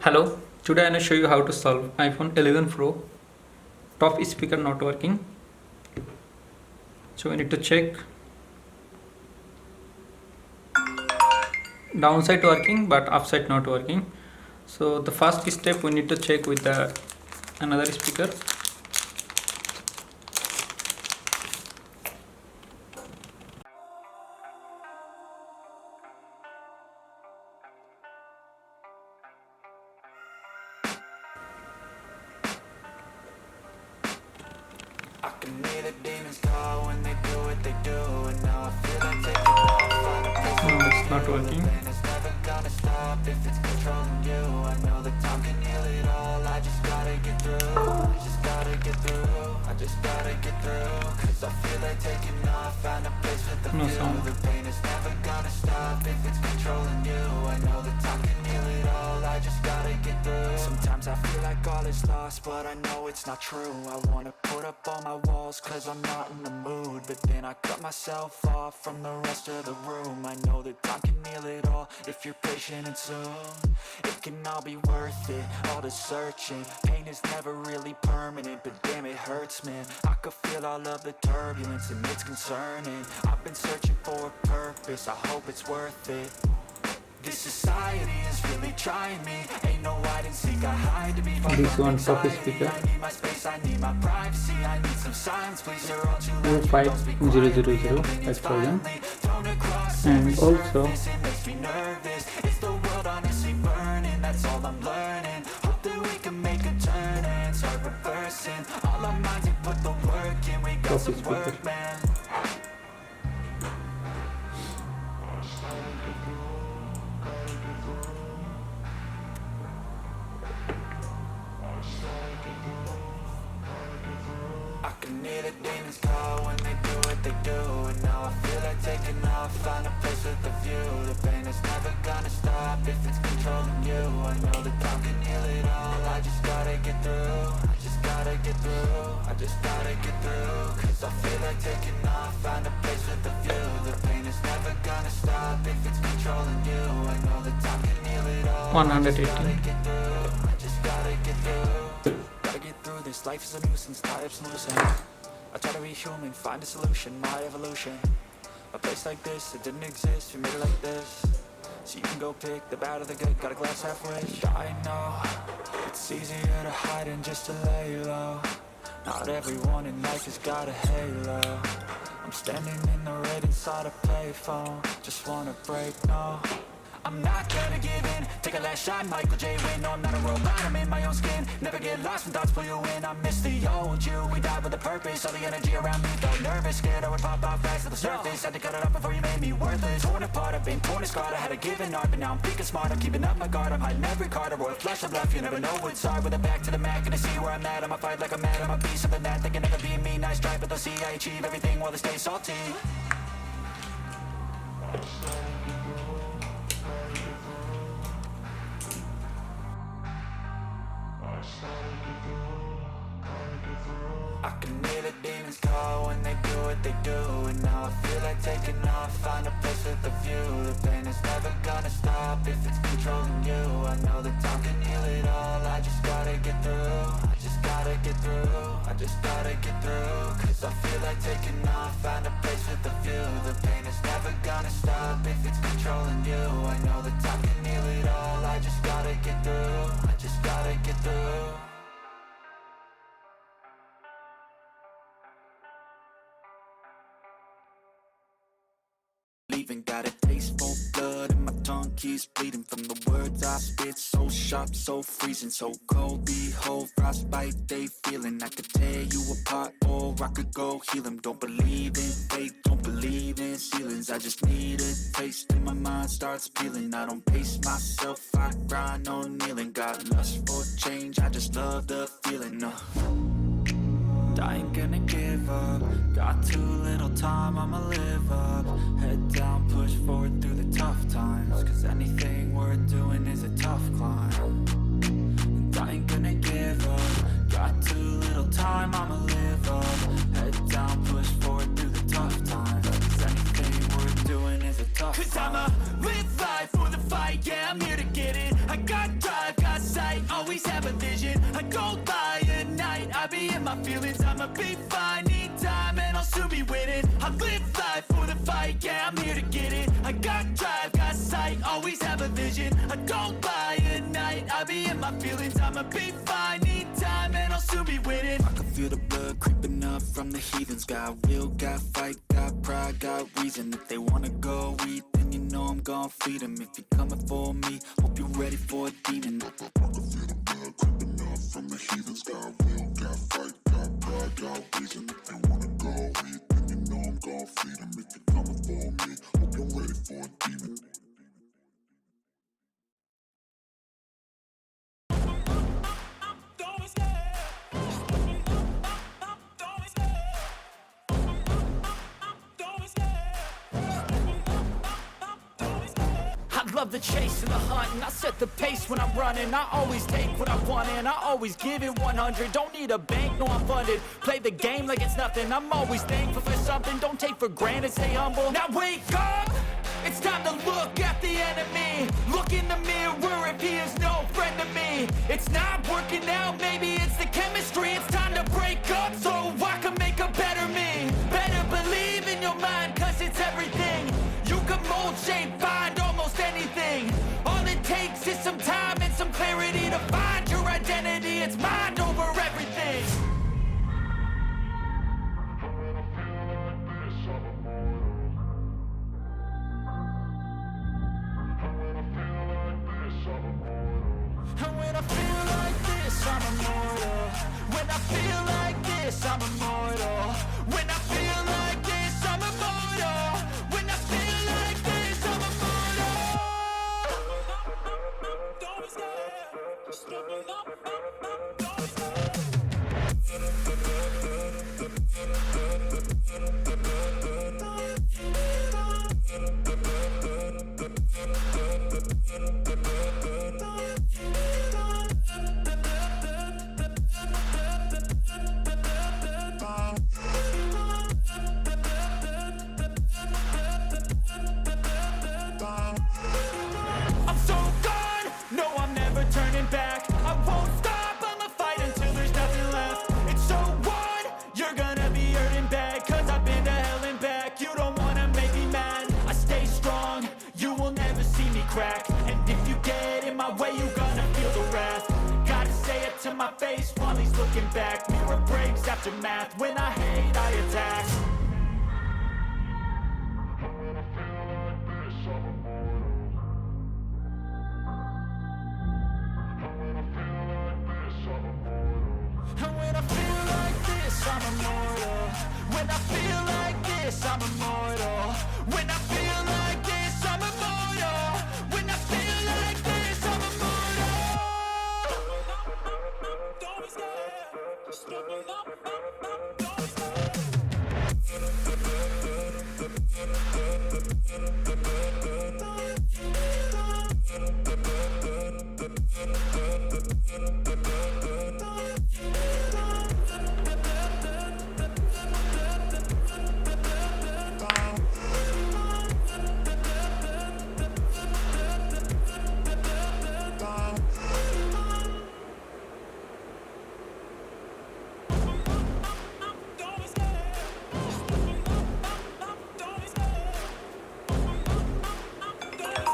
Hello, today I'm going to show you how to solve iPhone 11 Pro top speaker not working. So we need to check downside working but upside not working. So the first step we need to check with the another speaker. I can hear the demons call when they do what they do, and now I feel like taking off on a place No, with it's not you, working. and it's never gonna stop if it's controlling you. I know that time can heal it all. I just gotta get through. I just gotta get through. I just gotta get through. Cause I feel like taking off, find a place with the No view. sound. The pain is never gonna stop if it's controlling you. I know that time can heal it all. I just gotta get through. Sometimes I feel like all is lost, but I know it's not true. I wanna put up all my walls cause I'm not in the mood, but then I cut myself off from the rest of the room. I know that time can heal it all if you're patient, and soon it can all be worth it, all the searching. Pain is never really permanent, but damn it hurts, man. I could feel all of the turbulence and it's concerning. I've been searching for a purpose, I hope it's worth it. This society is really trying me. Ain't no hide and seek, I hide to be far This from one top anxiety. speaker. I need my space, I need my privacy. I need some silence, please. You're all too loud, you don't speak 5000 quietly. Opinions 5000 violently thrown across and every also surface. It makes me nervous. It's the world honestly burning, that's all I'm learning. Hope that we can make a turn and start reversing. All our minds, we put the work in. We got top some speaker. work, man. I can hear the demons call when they do what they do, and now I feel like taking off, find a place with a view. The pain is never gonna stop if it's controlling you. I know that time can heal it all. I just gotta get through. I just gotta get through. I just gotta get through. Cause I feel like taking off, find a place with a view. The pain is never gonna stop if it's controlling you. I know that time can heal it all. 118. I just gotta get through. Gotta get through this, life is a nuisance, tie-ups and loose ends. I try to be human, find a solution, my evolution. A place like this, it didn't exist, we made it like this. So you can go pick the bad or the good, got a glass halfway. I know, it's easier to hide than just to lay low. Not everyone in life has got a halo. I'm standing in the red inside a payphone. Just wanna break, no, I'm not gonna give in. Take a last shot, Michael J. Win. No, I'm not a robot, I'm in my own skin. Never get lost when thoughts pull you in. I miss the old you, we died with a purpose. All the energy around me felt nervous. Scared I would pop off fast to the surface. Had to cut it off before you made me worthless. Torn apart, I've been torn and scarred. I had a given art, but now I'm thinking smart. I'm keeping up my guard, I'm hiding every card. I roll a flash of left, you never know what's hard. With a back to the mat, gonna see where I'm at. I'ma fight like I'm mad, I'ma be something that they can never be me. Nice try, but they'll see I achieve everything while they stay salty. I can hear the demons call when they do what they do, and now I feel like taking off, find a place with a view. The pain is never gonna stop if it's controlling you. I know that time can heal it all. I just gotta get through. I just gotta get through. I just gotta get through. Cause I feel like taking off, find a place with a view. The pain is never gonna stop if it's controlling you. I know that time can heal it all. I just gotta get through. I just gotta get through. Leaving, got a taste for blood and my tongue keeps bleeding from the words I spit. So sharp, so freezing, so cold. Behold, frostbite they feeling. I could tear you apart or I could go heal them. Don't believe in fate, don't believe in ceilings. I just need a taste and my mind starts peeling. I don't pace myself, I grind on kneeling. Got lust for change, I just love the feeling. I ain't gonna give up. Got too little time, I'ma live up. Head down, push forward through the tough times. Cause anything worth doing is a tough climb. And I ain't gonna give up. Got too little time, I'ma live up. Head down, push forward through the tough times. Cause anything worth doing Cause I'ma live life for the fight, yeah, I'm here to get it. I got drive, got my feelings, I'ma be fine. Need time and I'll soon be winning. I live life for the fight, yeah, I'm here to get it. I got drive, got sight, always have a vision. I don't lie at night, I be in my feelings, I'ma be fine. Need time and I'll soon be winning. I can feel the blood creeping up from the heathens. Got will, got fight, got pride, got reason. If they wanna go eat, then you know I'm gon' feed them. If you're coming for me, hope you're ready for a demon. I can feel the blood creeping up from the heathens. Got will, got fight, got pride, got reason. If they wanna go eat, then you know I'm gon' feed them. If you're coming for me, hope you're ready for a demon. I love the chase and the hunt, and I set the pace when I'm running. I always take what I want and I always give it 100. Don't need a bank, no I'm funded. Play the game like it's nothing. I'm always thankful for something. Don't take for granted, stay humble. Now wake up! It's time to look at the enemy. Look in the mirror if he is no friend to me. It's not working out, maybe it's the chemistry. It's time to break up so I can make a better me. Better believe in your mind, cause it's everything. You can mold, shape, find almost anything. All it takes is some time and some clarity to find your identity. It's mind over everything. And when I feel like this, I'm immortal. When I feel like this, I'm immortal. When I feel like this, I'm immortal. When I feel like this, I'm immortal. Don't be scared. Just don't be I'm so gone, no I'm never turning back. I won't stop, I'ma fight until there's nothing left. It's so on, you're gonna be hurting bad. Cause I've been to hell and back. You don't wanna make me mad. I stay strong, you will never see me crack. And if you get in my way, you're gonna feel the wrath. Gotta say it to my face while he's looking back. Mirror breaks after math, when I hate I attack. And when I feel like this, I'm immortal. When I feel like this, I'm immortal. When I feel like this, I'm immortal. When I feel like this, I'm immortal. Don't be scared. Just don't be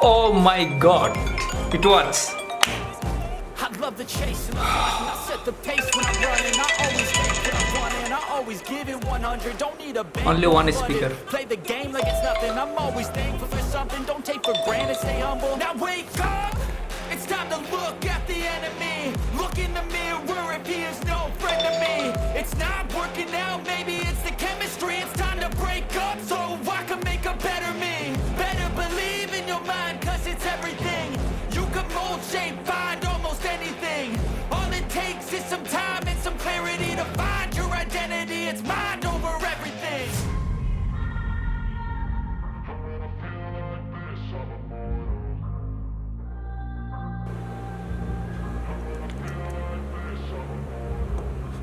Oh my god, it works. I love the chase and the hunt, and I set the pace when I'm running. I always take what I want and I always give it 100. Don't need a bank, Only one speaker. Play the game like it's nothing. I'm always thankful for something. Don't take for granted, stay humble. Now wake up! It's time to look at the enemy. Look in the mirror if he is no friend to me. It's not working out, maybe it's the chemistry. It's time to break up so I can make a better me. Better believe in your mind, cause it's everything. You can mold, shape, find almost anything. All it takes is some time and some clarity to find your identity. It's mind over everything.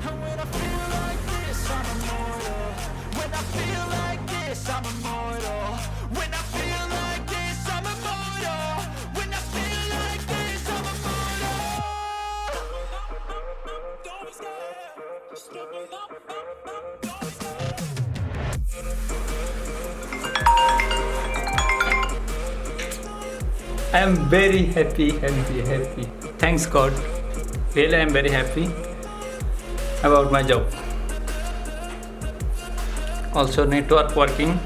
And when I feel like this, I'm immortal. When I I am very happy. Thanks God. Really, I am very happy about my job. Also, network working.